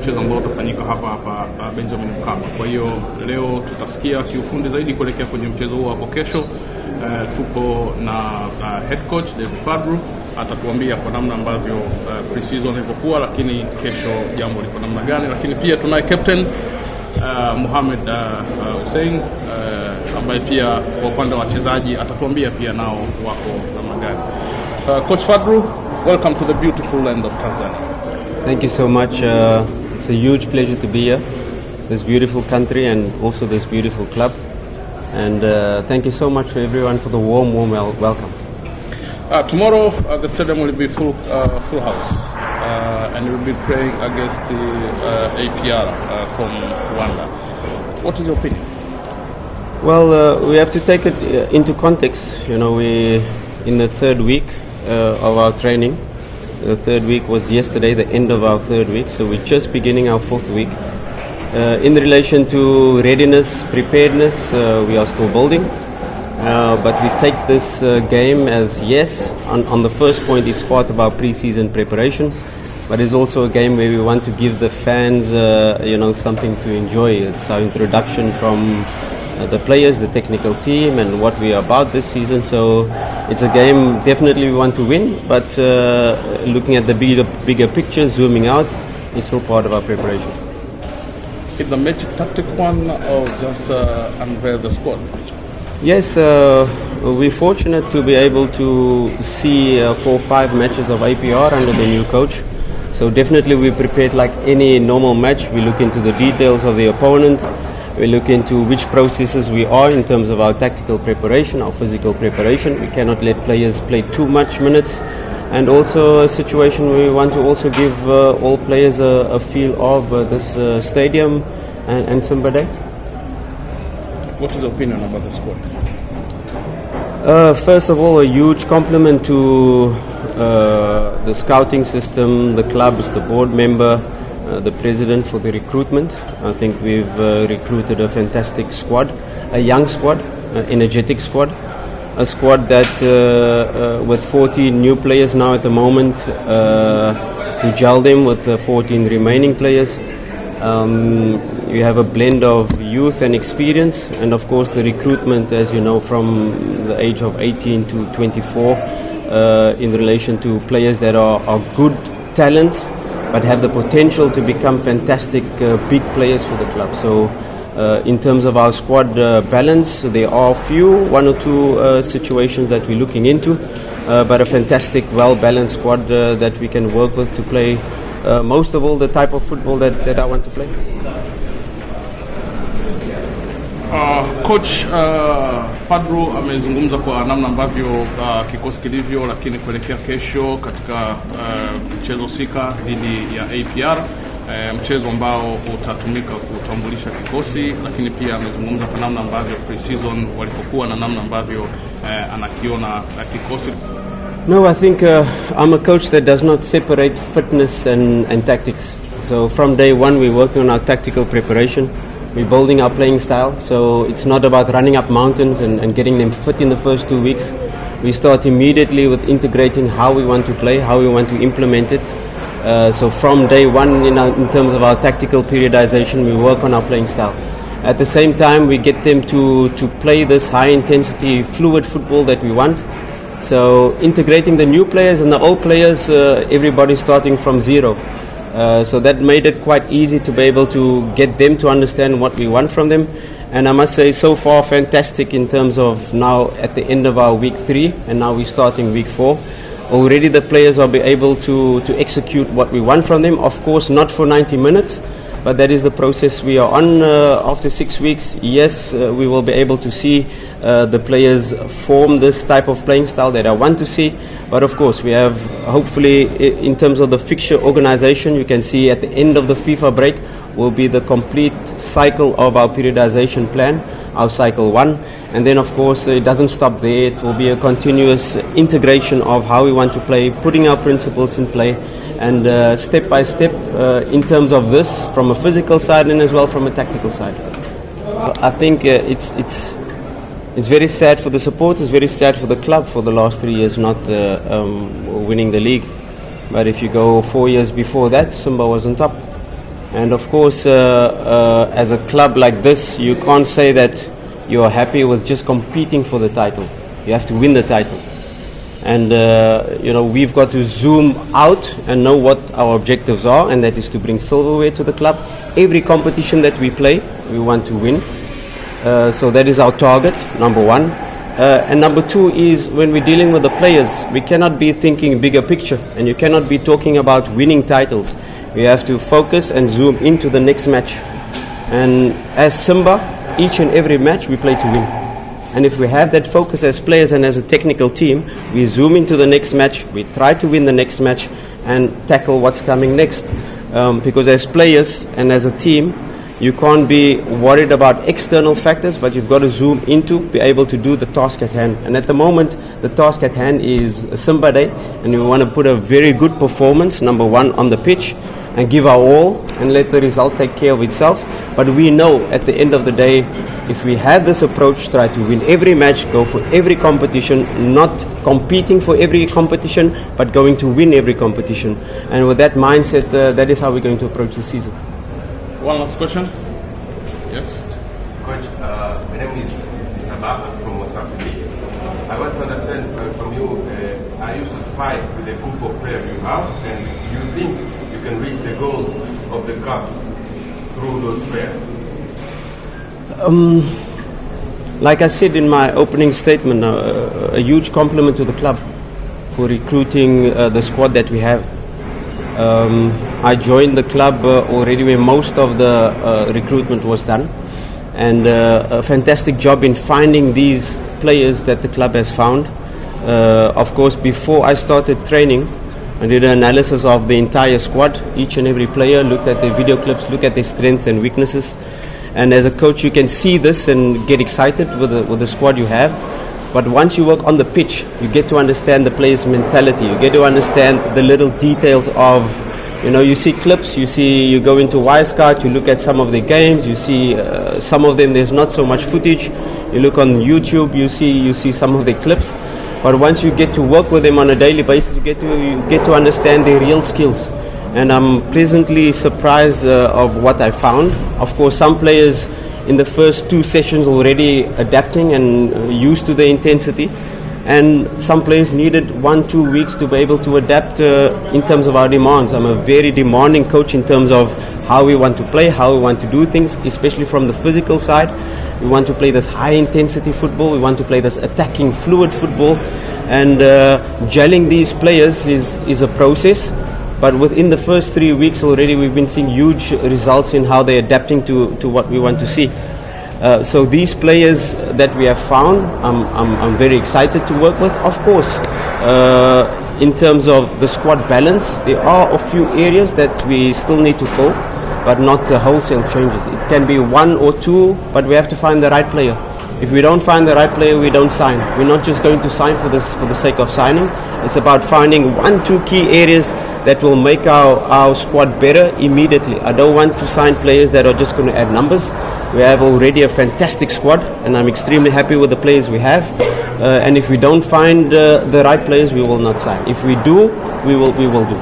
mchezo ambao utafanyika hapa Benjamin Mkapa. Kwa hiyo leo tutasikia kiufundi zaidi kuelekea kwenye mchezo huo hapo kesho. Tupo na head coach David Fadru, atatuambia kwa namna ambavyo pre-season ilivyokuwa, lakini kesho jambo liko namna gani. Lakini pia tunaye captain Mohamed Hussein ambaye pia kwa upande wa wachezaji atatuambia pia nao wako namna gani. Coach Fadru, welcome to the beautiful land of Tanzania. Thank you so much. It's a huge pleasure to be here, this beautiful country and also this beautiful club. And thank you so much for everyone for the warm welcome. Tomorrow the stadium will be full house, and we'll be playing against the APR from Rwanda. What is your opinion? Well, we have to take it into context. You know, we in the third week of our training. The third week was yesterday, the end of our third week, so we're just beginning our fourth week. In relation to readiness, preparedness, we are still building, but we take this game as, yes, on the first point it's part of our pre-season preparation, but it's also a game where we want to give the fans something to enjoy. It's our introduction from the players, the technical team, and what we are about this season. So it's a game definitely we want to win, but looking at the bigger picture, zooming out, it's still part of our preparation. Is the match a tactic one or just unveil the squad? Yes, we're fortunate to be able to see 4 or 5 matches of APR under the new coach. So definitely we prepared like any normal match. We look into the details of the opponent. We look into which processes we are in terms of our tactical preparation, our physical preparation. We cannot let players play too much minutes. And also a situation where we want to also give all players a feel of this stadium and Simba Day. What is your opinion about the squad? First of all, a huge compliment to the scouting system, the clubs, the board member, the president for the recruitment. I think we've recruited a fantastic squad, a young squad, an energetic squad. A squad that with 14 new players now at the moment, to gel them with the 14 remaining players. You have a blend of youth and experience, and of course the recruitment, as you know, from the age of 18 to 24 in relation to players that are good talents but have the potential to become fantastic big players for the club. So in terms of our squad balance, there are one or two situations that we're looking into, but a fantastic, well-balanced squad that we can work with to play most of all the type of football that I want to play. Coach Fadru amezungumza kwa namna ambavyo kikosi kilivyo, lakini kuelekea kesho katika mchezo sika dhidi ya APR, mchezo ambao utatumika kutambulisha kikosi, lakini pia amezungumza kwa namna ambavyo pre-season walipokuwa na namna ambavyo anakiona kikosi. No, I think I'm a coach that does not separate fitness and tactics. So from day one we're working on our tactical preparation. We're building our playing style, so it's not about running up mountains and getting them fit in the first 2 weeks. We start immediately with integrating how we want to play, how we want to implement it. So from day one, in terms of our tactical periodization, we work on our playing style. At the same time, we get them to play this high-intensity, fluid football that we want. So integrating the new players and the old players, everybody starting from zero. So that made it quite easy to be able to get them to understand what we want from them. And I must say, so far, fantastic in terms of now at the end of our week 3, and now we're starting week 4. Already the players will be able to execute what we want from them. Of course, not for 90 minutes, but that is the process we are on. After 6 weeks, yes, we will be able to see the players form this type of playing style that I want to see. But of course, we have, hopefully, in terms of the fixture organization, you can see at the end of the FIFA break will be the complete cycle of our periodization plan, our cycle 1. And then, of course, it doesn't stop there. It will be a continuous integration of how we want to play, putting our principles in play, and step by step in terms of this from a physical side and as well from a tactical side. I think it's very sad for the supporters, very sad for the club for the last 3 years not winning the league. But if you go 4 years before that, Simba was on top. And of course, as a club like this, you can't say that you are happy with just competing for the title. You have to win the title. And we've got to zoom out and know what our objectives are, and that is to bring silverware to the club. Every competition that we play, we want to win. So that is our target, number one. And number two is, when we're dealing with the players, we cannot be thinking bigger picture, and you cannot be talking about winning titles. We have to focus and zoom into the next match. And as Simba, each and every match we play to win. And if we have that focus as players and as a technical team, we zoom into the next match, we try to win the next match and tackle what's coming next. Because as players and as a team, you can't be worried about external factors, but you've got to zoom into, be able to do the task at hand. And at the moment, the task at hand is Simba Day, and we want to put a very good performance, number one, on the pitch, and give our all, and let the result take care of itself. But we know at the end of the day, if we have this approach, try to win every match, go for every competition, not competing for every competition, but going to win every competition. And with that mindset, that is how we're going to approach the season. One last question. Yes? Coach, my name is Sabah from Wasafi. I want to understand from you, are you satisfied with the group of players you have, and do you think you can reach the goals of the club through those players? Like I said in my opening statement, a huge compliment to the club for recruiting the squad that we have. I joined the club already when most of the recruitment was done, and a fantastic job in finding these players that the club has found. Of course, before I started training, I did an analysis of the entire squad, each and every player, looked at their video clips, looked at their strengths and weaknesses. And as a coach, you can see this and get excited with the squad you have. But once you work on the pitch, you get to understand the player's mentality. You get to understand the little details of, you see clips, you go into Wirescout, you look at some of the games, you see some of them there's not so much footage. You look on YouTube, you see some of the clips. But once you get to work with them on a daily basis, you get to understand their real skills. And I'm pleasantly surprised of what I found. Of course, some players in the first 2 sessions already adapting and used to the intensity, and some players needed 1-2 weeks to be able to adapt in terms of our demands. I'm a very demanding coach in terms of how we want to play, how we want to do things, especially from the physical side. We want to play this high intensity football, we want to play this attacking fluid football, and gelling these players is a process. But within the first 3 weeks already, we've been seeing huge results in how they're adapting to what we want to see. So these players that we have found, I'm very excited to work with. Of course, in terms of the squad balance, there are a few areas that we still need to fill, but not wholesale changes. It can be 1 or 2, but we have to find the right player. If we don't find the right player, we don't sign. We're not just going to sign for the sake of signing. It's about finding 1-2 key areas that will make our squad better immediately. I don't want to sign players that are just going to add numbers. We have already a fantastic squad, and I'm extremely happy with the players we have. And if we don't find the right players, we will not sign. If we do, we will do.